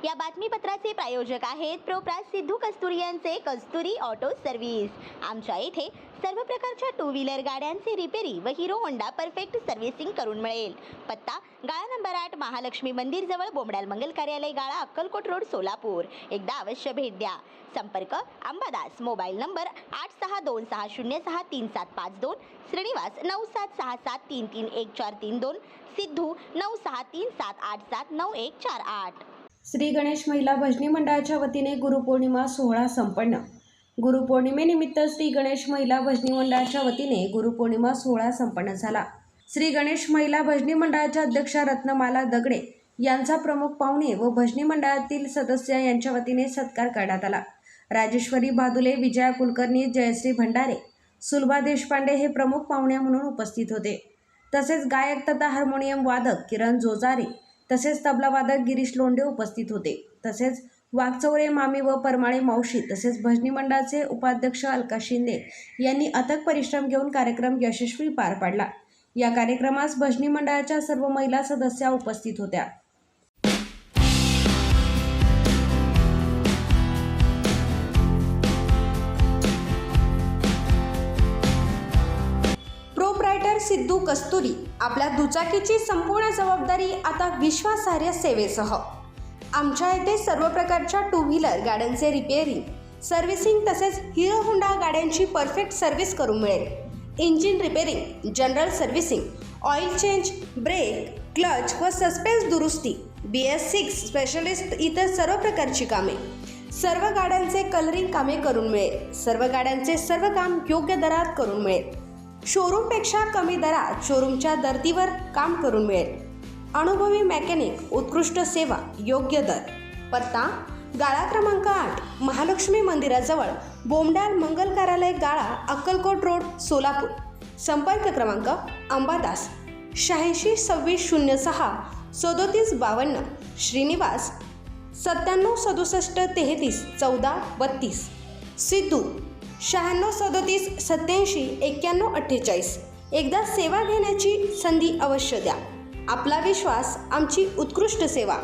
या बातमीपत्राचे प्रायोजक आहेत प्रोप्रास सिद्धू कस्तुरी यांचे कस्तुरी ऑटो सर्व्हिस। आमच्या येथे सर्व प्रकारच्या टू व्हीलर गाड्यांचे रिपेरी व हिरो होंडा परफेक्ट सर्व्हिसिंग करून मिळेल। पत्ता गाळा नंबर 8 महालक्ष्मी मंदिर जवळ बोमडाल मंगल कार्यालय गाळा अक्कलकोट रोड सोलापूर। एकदा अवश्य भेट द्या। संपर्क अंबादास, मोबाईल नंबर 8626063752, श्रीनिवास 9767331432, सिद्धू 9637879148। श्री गणेश महिला भजनी मंडळाच्या वतीने गुरुपौर्णिमा सोहळा संपन्न। गुरुपौर्णिमेनिमित्त श्री गणेश महिला भजनी मंडळाच्या वतीने गुरुपौर्णिमा सोहळा संपन्न झाला। श्री गणेश महिला भजनी मंडळाच्या अध्यक्षा रत्नमाला दगडे यांचा प्रमुख पाहुणे व भजनी मंडळातील सदस्य यांच्या वतीने सत्कार करण्यात आला। राजेश्वरी भादुले, विजया कुलकर्णी, जयश्री भंडारे, सुलभा देशपांडे हे प्रमुख पाहुणे म्हणून उपस्थित होते। तसेच गायक तथा हार्मोनियम वादक किरण जोजारे तसेच तबला वादक गिरीश लोंढे उपस्थित होते। तसेच वाघचौरे मामी व परमाळे मावशी तसेच भजनी मंडळाचे उपाध्यक्ष अलका शिंदे यांनी अथक परिश्रम घेऊन कार्यक्रम यशस्वी पार पाडला। या कार्यक्रमास भजनी मंडळाच्या सर्व महिला सदस्या उपस्थित होत्या। प्रोप्रायटर सिद्धू कस्तुरी आपल्या दुचाकीची संपूर्ण जबाबदारी आता विश्वासार्ह सेवेसह। आमच्या येथे सर्व प्रकारच्या टू व्हीलर गाड्यांचे रिपेअरिंग, सर्व्हिसिंग तसेच हिरो होंडा गाड्यांची परफेक्ट सर्व्हिस करून मिळेल। Engine repairing, general servicing, oil change, brake, clutch व सस्पेन्स दुरुस्ती, BS6 स्पेशलिस्ट इतर सर्व प्रकारची कामे, सर्व गाड्यांचे कलरिंग कामे करून मिळेल। सर्व गाड्यांचे सर्व काम योग्य दरात करून मिळेल। शोरूमपेक्षा कमी दरात शोरूमच्या धर्तीवर काम करून मिळेल। अनुभवी मेकॅनिक, उत्कृष्ट सेवा, योग्य दर। पत्ता गाळा क्रमांक 8 महालक्ष्मी मंदिराजवळ बोमडाल मंगल कार्यालय गाळा अक्कलकोट रोड सोलापूर। संपर्क क्रमांक अंबादास 862606 3752, श्रीनिवास 9767331432, सिद्धू 9637879148। एकदा सेवा घेण्याची संधी अवश्य द्या। आपला विश्वास, आमची उत्कृष्ट सेवा।